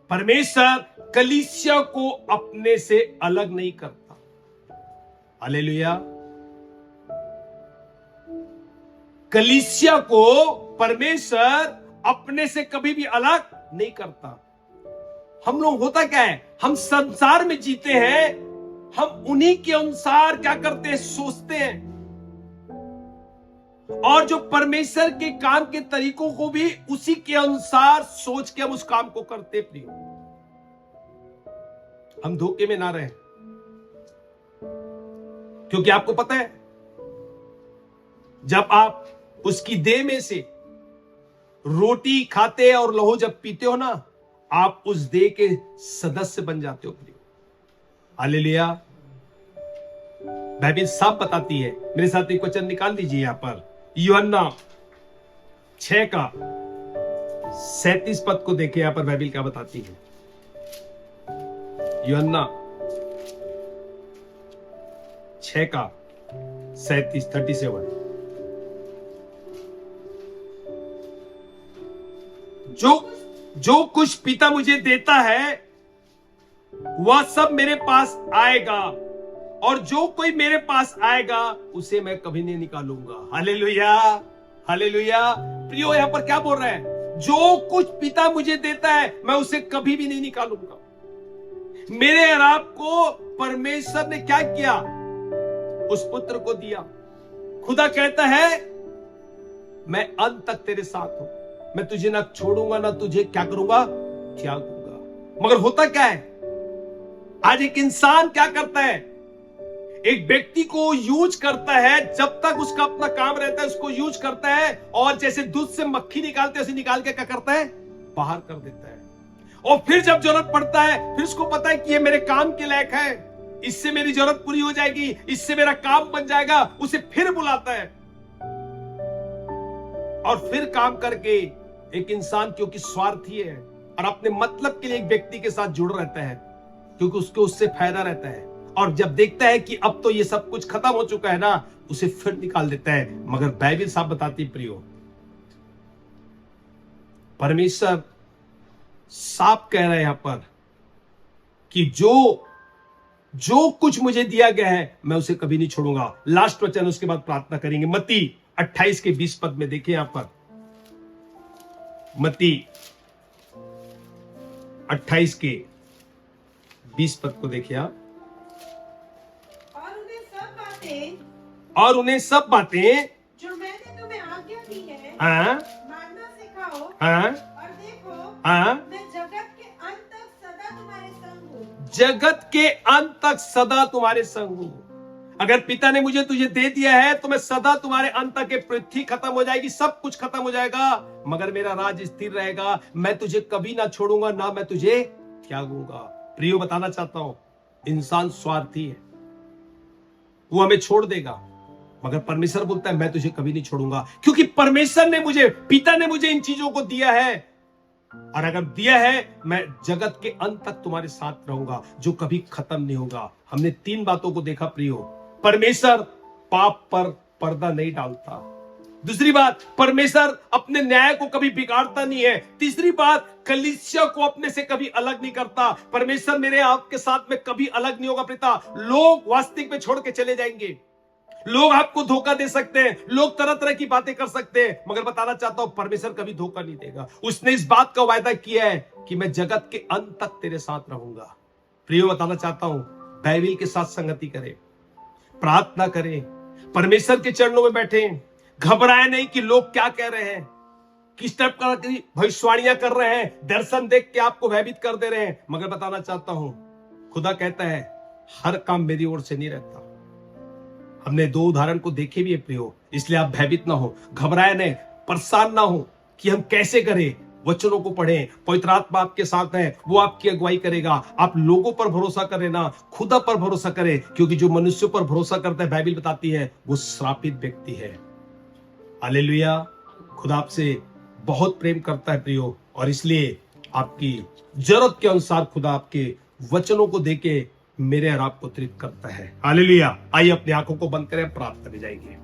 परमेश्वर कलीसिया को अपने से अलग नहीं करता। हालेलुया। कलीसिया को परमेश्वर अपने से कभी भी अलग नहीं करता। हम लोग होता क्या है, हम संसार में जीते हैं, हम उन्हीं के अनुसार क्या करते हैं, सोचते हैं, और जो परमेश्वर के काम के तरीकों को भी उसी के अनुसार सोच के हम उस काम को करते। प्रिय, हम धोखे में ना रहे, क्योंकि आपको पता है जब आप उसकी देह में से रोटी खाते और लहू जब पीते हो ना, आप उस देह के सदस्य बन जाते हो। प्रिय, हालेलुया। बाइबल साफ बताती है। मेरे साथ एक वचन निकाल दीजिए यहां पर, यूहन्ना 6 का 37 पद को देखिए। यहां पर बाइबल क्या बताती है। यूहन्ना 6 का 37। जो कुछ पिता मुझे देता है वह सब मेरे पास आएगा, और जो कोई मेरे पास आएगा उसे मैं कभी नहीं निकालूंगा। Hallelujah, hallelujah. प्रियो, यहां पर क्या बोल रहा है? जो कुछ पिता मुझे देता है मैं उसे कभी भी नहीं निकालूंगा। मेरे और आपको परमेश्वर ने क्या किया? उस पुत्र को दिया। खुदा कहता है मैं अंत तक तेरे साथ हूं, मैं तुझे ना छोड़ूंगा ना तुझे क्या करूंगा, त्यागूंगा। मगर होता क्या है, आज एक इंसान क्या करता है, एक व्यक्ति को यूज करता है, जब तक उसका अपना काम रहता है उसको यूज करता है, और जैसे दूध से मक्खी निकालते हैं उसे निकाल के क्या करता है, बाहर कर देता है। और फिर जब जरूरत पड़ता है फिर उसको पता है कि ये मेरे काम के लायक है, इससे मेरी जरूरत पूरी हो जाएगी, इससे मेरा काम बन जाएगा, उसे फिर बुलाता है। और फिर काम करके एक इंसान क्योंकि स्वार्थी है और अपने मतलब के लिए एक व्यक्ति के साथ जुड़ रहता है, क्योंकि उसको उससे फायदा रहता है, और जब देखता है कि अब तो ये सब कुछ खत्म हो चुका है ना, उसे फिर निकाल देता है। मगर बाइबल साफ बताती प्रियो, परमेश्वर साफ कह रहा है यहां पर कि जो कुछ मुझे दिया गया है मैं उसे कभी नहीं छोड़ूंगा। लास्ट वचन, उसके बाद प्रार्थना करेंगे। मत्ती 28 के 20 पद में देखिए, यहां पर मत्ती 28 के 20 पद को देखिए आप। और उन्हें सब बातें जो मैंने तुम्हें आज्ञा दी है हाँ मानना सिखाओ। हाँ और देखो, हाँ, मैं जगत के अंत तक सदा तुम्हारे संग हूँ। जगत के अंत तक सदा तुम्हारे संग हूं। अगर पिता ने मुझे तुझे दे दिया है तो मैं सदा तुम्हारे अंत तक, पृथ्वी खत्म हो जाएगी, सब कुछ खत्म हो जाएगा, मगर मेरा राज स्थिर रहेगा। मैं तुझे कभी ना छोड़ूंगा, ना मैं तुझे त्यागूंगा। प्रियो, बताना चाहता हूं, इंसान स्वार्थी है, वो हमें छोड़ देगा, मगर परमेश्वर बोलता है मैं तुझे कभी नहीं छोड़ूंगा, क्योंकि परमेश्वर ने मुझे, पिता ने मुझे इन चीजों को दिया है, और अगर दिया है मैं जगत के अंत तक तुम्हारे साथ रहूंगा, जो कभी खत्म नहीं होगा। हमने 3 बातों को देखा प्रियो। परमेश्वर पाप पर पर्दा नहीं डालता। दूसरी बात, परमेश्वर अपने न्याय को कभी बिगाड़ता नहीं है। तीसरी बात, कलीसिया को अपने से कभी अलग नहीं करता। परमेश्वर मेरे आपके साथ में कभी अलग नहीं होगा पिता। लोग वास्तविक में छोड़ के चले जाएंगे, लोग आपको धोखा दे सकते हैं, लोग तरह तरह की बातें कर सकते हैं, मगर बताना चाहता हूं परमेश्वर कभी धोखा नहीं देगा। उसने इस बात का वायदा किया है कि मैं जगत के अंत तक तेरे साथ रहूंगा। प्रियो, बताना चाहता हूं, बाइबल के साथ संगति करें, प्रार्थना करें, परमेश्वर के चरणों में बैठे, घबराए नहीं कि लोग क्या कह रहे हैं, किस टाइप का भविष्यवाणियां कर रहे हैं, दर्शन देख के आपको भयभीत कर दे रहे हैं। मगर बताना चाहता हूं, खुदा कहता है हर काम मेरी ओर से नहीं रहता। हमने 2 उदाहरण को देखे भी है प्रियो, इसलिए आप भयभीत ना हो, घबराए नहीं, परेशान ना हो कि हम कैसे करें। वचनों को पढ़ें, पवित्र आत्मा आपके साथ है, वो आपकी अगुवाई करेगा। आप लोगों पर भरोसा करें ना, खुदा पर भरोसा करें, क्योंकि जो मनुष्यों पर भरोसा करता है, बाइबल बताती है, वो श्रापित व्यक्ति है। हालेलुया। खुदा आपसे बहुत प्रेम करता है प्रियो, और इसलिए आपकी जरूरत के अनुसार खुदा आपके वचनों को देके मेरे और आपको तृप्त करता है। हालेलुया। आइए अपनी आंखों को बंद करें, प्रार्थना में जाएंगे।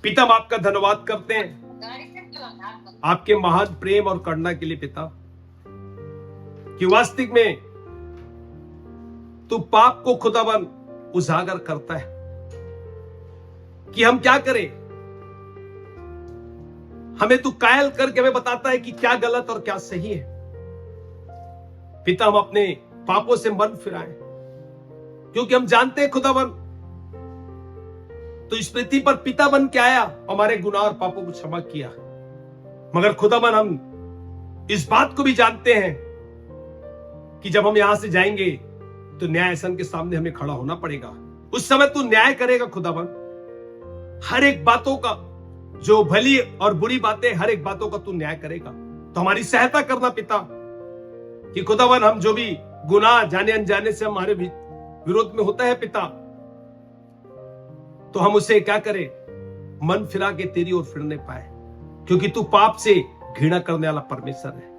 पिता, हम आपका धन्यवाद करते हैं आपके महान प्रेम और करुणा के लिए पिता, कि वास्तविक में तू पाप को खुदावन उजागर करता है कि हम क्या करें। हमें तू कायल करके हमें बताता है कि क्या गलत और क्या सही है। पिता, हम अपने पापों से मन फिराएं, क्योंकि हम जानते हैं खुदावन तो इस पृथ्वी पर पिता बन के आया, हमारे गुनाह और पापों को क्षमा किया। मगर खुदावन हम इस बात को भी जानते हैं कि जब हम यहां से जाएंगे तो न्यायासन के सामने हमें खड़ा होना पड़ेगा। उस समय तू न्याय करेगा खुदावन, हर एक बातों का, जो भली और बुरी बातें, हर एक बातों का तू न्याय करेगा। तो हमारी सहायता करना पिता, कि खुदावन हम जो भी गुनाह जाने अनजाने से हमारे विरोध में होता है पिता, तो हम उसे क्या करें, मन फिरा के तेरी ओर फिरने पाए, क्योंकि तू पाप से घृणा करने वाला परमेश्वर है।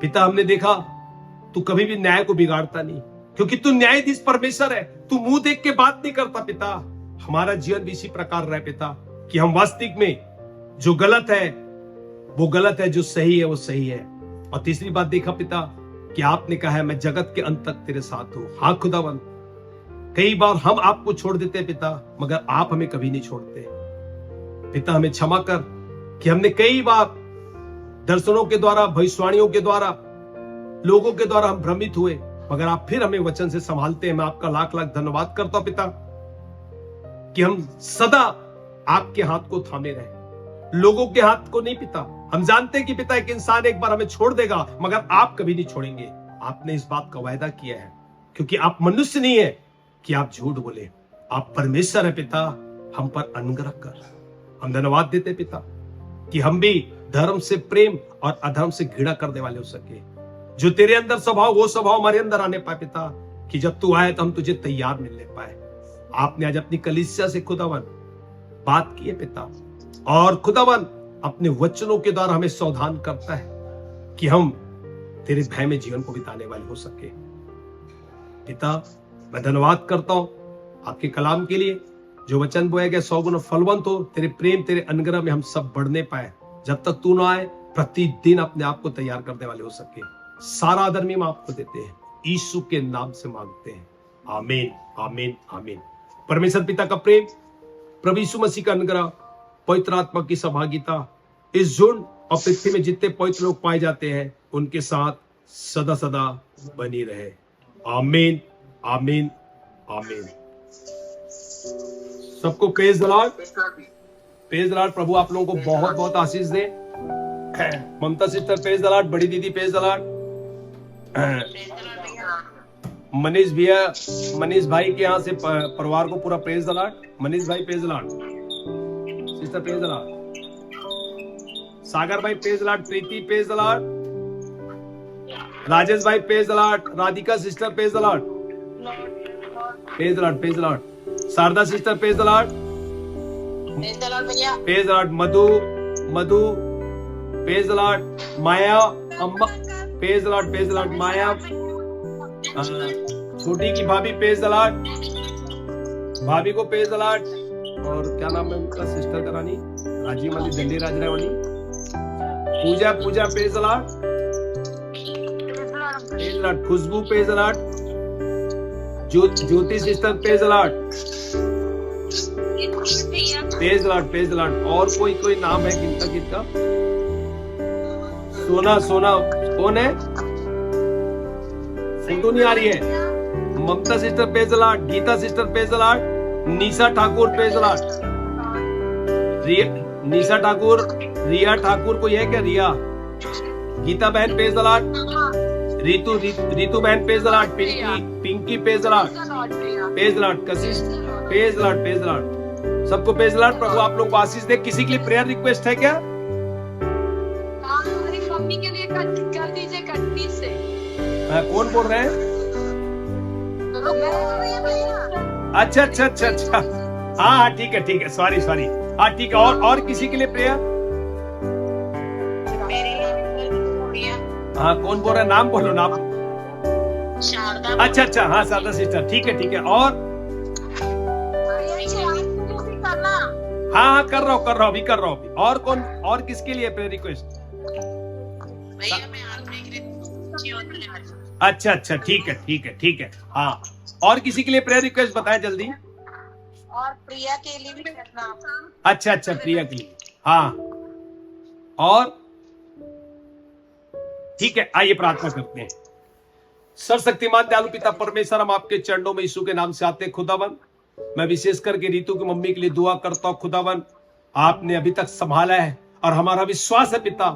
पिता, हमने देखा तू कभी भी न्याय को बिगाड़ता नहीं, क्योंकि तू न्यायाधीश परमेश्वर है। तू मुंह देख के बात नहीं करता पिता। हमारा जीवन भी इसी प्रकार रहे पिता, कि हम वास्तविक में जो गलत है वो गलत है, जो सही है वो सही है। और तीसरी बात देखा पिता कि आपने कहा है मैं जगत के अंत तक तेरे साथ हूं। हाँ खुदावन, कई बार हम आपको छोड़ देते हैं पिता, मगर आप हमें कभी नहीं छोड़ते। पिता हमें क्षमा कर कि हमने कई बार दर्शनों के द्वारा, भविष्यवाणियों के द्वारा, लोगों के द्वारा हम भ्रमित हुए, मगर आप फिर हमें वचन से संभालते हैं। मैं आपका लाख लाख धन्यवाद करता हूं पिता कि हम सदा आपके हाथ को थामे रहे, लोगों के हाथ को नहीं पिता। हम जानते हैं कि पिता एक इंसान एक बार हमें छोड़ देगा, मगर आप कभी नहीं छोड़ेंगे। आपने इस बात का वायदा किया है, क्योंकि आप मनुष्य नहीं है कि आप झूठ बोले। आप परमेश्वर है पिता, हम पर अनुग्रह कर। हम धन्यवाद देते पिता कि हम भी धर्म से प्रेम और अधर्म से घृणा करने वाले हो सके। जो तेरे अंदर स्वभाव, वो स्वभाव हमारे अंदर आने पाए पिता, कि जब तू आए तो हम तुझे तैयार मिलने पाए। आपने आज अपनी कलीसिया से खुदावन बात की है पिता, और खुदावन अपने वचनों के द्वारा हमें सावधान करता है कि हम तेरे भय में जीवन को बिताने वाले हो सके। पिता मैं धन्यवाद करता हूं आपके कलाम के लिए, जो वचन बोया गया 100 गुना फलवंत हो। तेरे प्रेम, तेरे अनुग्रह में हम सब बढ़ने पाए, जब तक तू ना आए प्रतिदिन अपने आप को तैयार करने वाले हो सके। सारा आदर में हम आपको देते हैं, यीशु के नाम से मांगते हैं, आमीन आमीन आमीन। परमेश्वर पिता का प्रेम, प्रभु यीशु मसीह का अनुग्रह, पवित्र आत्मा की सहभागिता इस झुंड और पृथ्वी में जितने पवित्र लोग पाए जाते हैं उनके साथ सदा सदा बनी रहे। आमीन आमीन आमीन। सबको praise the Lord, praise the Lord. प्रभु आप लोगों को बहुत बहुत आशीष दे। Mamta sister praise the Lord, बड़ी दीदी प्रेज द लॉर्ड, मनीष भैया, मनीष भाई के यहाँ से परिवार को पूरा प्रेज द लॉर्ड। मनीष भाई praise the Lord, sister praise the Lord, Sagar भाई praise the Lord, Preeti praise the Lord, Rajesh भाई praise the Lord, Radhika sister praise the Lord, praise the Lord, praise the Lord, Sharda sister praise the Lord, praise the Lord, Madhu praise the Lord, Maya अम्मा praise the Lord, praise the Lord, Maya छोटी की भाभी praise the Lord, भाभी को praise the Lord. और क्या नाम है उनका, सिस्टर का रानी राजीव वाली, दंडी राजरावणी, Pooja praise the Lord, praise the Lord, Khushboo praise the Lord, Jyoti sister praise the Lord, praise the Lord, praise the Lord. और कोई नाम है किनका? सोना कौन है? फोटो नहीं आ रही है। Mamta sister praise the Lord, Geeta sister praise the Lord, Nisha Thakur praise the Lord, Nisha Thakur, Riya Thakur कोई है क्या? रिया, गीता बहन प्रेज द लॉर्ड, रितु बहन praise the Lord, Pinky praise the Lord, praise the Lord, Kashish praise the Lord, praise the Lord. सबको प्रेज द लॉर्ड। प्रभु आप लोगों को आशीष दे। किसी के लिए प्रेयर रिक्वेस्ट है क्या? मम्मी के लिए कर दीजिए कटनी से। कौन बोल रहे हैं? अच्छा। हाँ ठीक है, सॉरी। हाँ ठीक है। और किसी के लिए प्रेयर? हाँ कौन बोल रहा है? नाम बोलो, नाम। अच्छा हाँ शारदा सिस्टर, ठीक है। और हाँ कर रहा हूँ अभी कर रहा हूँ। और कौन, और किसके लिए प्रेयर रिक्वेस्ट? अच्छा ठीक है। हाँ और किसी के लिए प्रेयर रिक्वेस्ट बताएं जल्दी। और प्रिया के लिए भी करना। अच्छा प्रिया के लिए। हाँ और ठीक है, आइए प्रार्थना करते हैं। सर्वशक्तिमान दयालु पिता परमेश्वर, हम आपके चरणों में यीशु के नाम से आते हैं खुदावन। मैं विशेष करके रीतू की मम्मी के लिए दुआ करता हूं खुदावन। आपने अभी तक संभाला है और हमारा विश्वास है पिता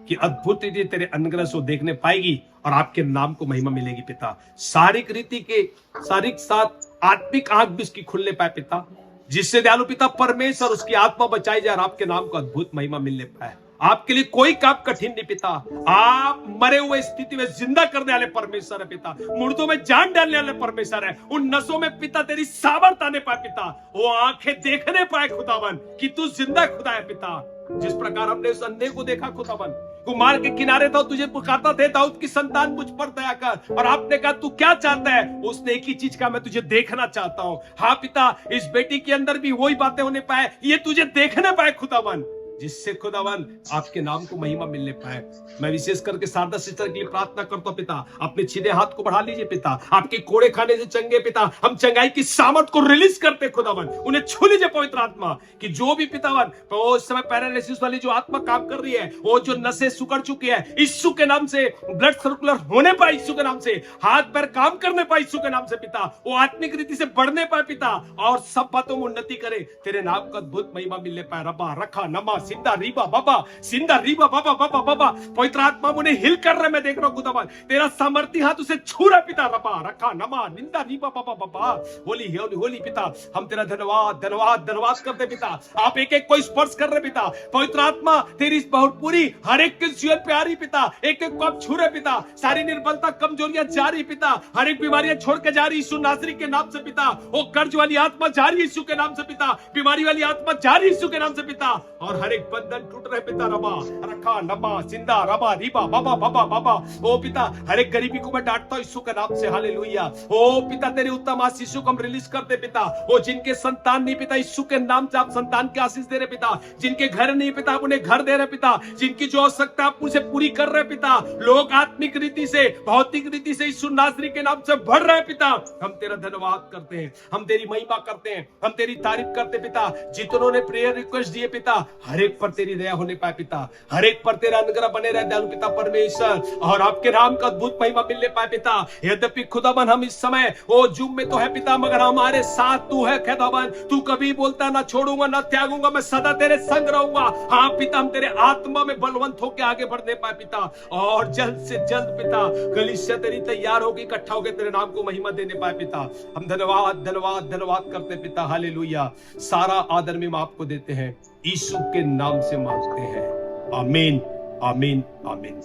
कि अद्भुत रीति तेरे अनुग्रह से देखने पाएगी और आपके नाम को महिमा मिलेगी पिता। शारीरिक रीति के शारीरिक साथ आत्मिक आंख भी उसकी खुलने पाए पिता, जिससे दयालु पिता परमेश्वर उसकी आत्मा बचाई जाए और आपके नाम को अद्भुत महिमा मिलने पाए। आपके लिए कोई काम कठिन नहीं पिता। आप मरे हुए स्थिति में जिंदा करने वाले परमेश्वर है पिता, मुर्दों में जान डालने वाले परमेश्वर है। उन नसों में पिता तेरी सामर्थ आने पाए पिता, वो आंखें देखने पाए खुदावन कि तू जिंदा खुदा है पिता। जिस प्रकार हमने उस अंधे को देखा खुदावन, कुमार के किनारे था, तुझे पुकारता थे, दाऊद की संतान मुझ पर दया कर, और आपने कहा तू क्या चाहता है? उसने एक ही चीज कहा, मैं तुझे देखना चाहता हूँ। हाँ पिता, इस बेटी के अंदर भी वही बातें होने पाए, ये तुझे देखने पाए खुदावन। जिससे खुदावन आपके नाम को महिमा मिलने पाए। मैं विशेष करके शारदा सिस्टर के लिए प्रार्थना करता हूं पिता, अपने सीधे हाथ को बढ़ा लीजिए पिता, आपके कोड़े खाने से चंगे पिता, हम चंगाई की सामर्थ को रिलीज करते खुदावन, उन्हें छू लीजिए पवित्र आत्मा कि जो भी पितावन वो इस समय पैरालिसिस वाली जो आत्मा काम कर रही है, वो जो नसें सुकड़ चुकी है, यीशु के नाम से ब्लड सर्कुलर होने पाए, यीशु के नाम से हाथ पैर काम करने पाए, यीशु के नाम से पिता, वो आत्मिक रीति से बढ़ने पाए पिता, और सब बातों में उन्नति करे, तेरे नाम का अद्भुत महिमा मिलने पाए। रबा रखा नमा सिंदा रीबा बाबा, सिंदा रीबा बाबा बाबा बाबा, पवित्र आत्मा उन्हें हिल कर रहे, मैं देख रहा हूं खुदावन, तेरा सामर्थ्य हाथ उसे छू रहा पिता। रबा रखा नमा निंदा रीबा बाबा बाबा, होली होली होली पिता, हम तेरा धन्यवाद धन्यवाद धन्यवाद करते पिता, आप एक एक को स्पर्श कर रहे पिता, पवित्र आत्मा तेरी बहुत पूरी हर एक के जीवन पे आ रही पिता, एक एक को आप छू रहे पिता, सारी निर्बलता कमजोरियां जा रही पिता, हर एक बीमारियां छोड़ के जा रही यीशु नासरी के नाम से पिता, वो कर्ज वाली आत्मा जा रही यीशु के नाम से पिता, बीमारी वाली आत्मा जा रही यीशु के नाम से पिता, और हर एक बंधन टूट रहे पिता। रबा रखा नमा सिंदा रबा रीबा बाबा बाबा बाबा, ओ पिता हर एक गरीबी को मैं डांटता हूं यीशु के नाम से, हालेलुया। ओ पिता तेरे उत्तम आशीष यीशु को हम रिलीज करते पिता, वो जिनके संतान नहीं पिता, यीशु के नाम से आप संतान के आशीष दे रहे पिता, जिनके घर नहीं पिता आप उन्हें घर दे रहे पिता, जिनकी जो आवश्यकता आप उसे पूरी कर रहे पिता, लोग आत्मिक रीति से भौतिक रीति से यीशु नासरी के नाम से बढ़ रहे पिता, हम तेरा धन्यवाद करते हैं, हम तेरी महिमा करते हैं, हम तेरी तारीफ करते पिता। जितनों ने प्रेयर रिक्वेस्ट दिए पिता, हर एक पर तेरी दया होने पाए पिता, हर एक पर तेरा अनुग्रह बने रहे दयालु पिता परमेश्वर, और आपके नाम का अद्भुत महिमा मिलने पाए पिता। यद्यपि खुदावन हम इस समय वो जूम में तो है पिता, मगर हमारे साथ तू है खुदावन, तू कभी बोलता ना छोड़ूंगा ना त्यागूंगा, मैं सदा तेरे संग रहूंगा। हाँ पिता, हम तेरे आत्मा में बलवंत होकर आगे बढ़ने पाए पिता, और जल्द से जल्द पिता कलीसिया तेरी तैयार होगी, इकट्ठा होकर तेरे नाम को महिमा देने पाए पिता। हम धन्यवाद धन्यवाद धन्यवाद करते पिता, हालेलुया। सारा आदर में आपको देते हैं, यीशु के नाम से मांगते हैं, आमीन आमीन आमीन।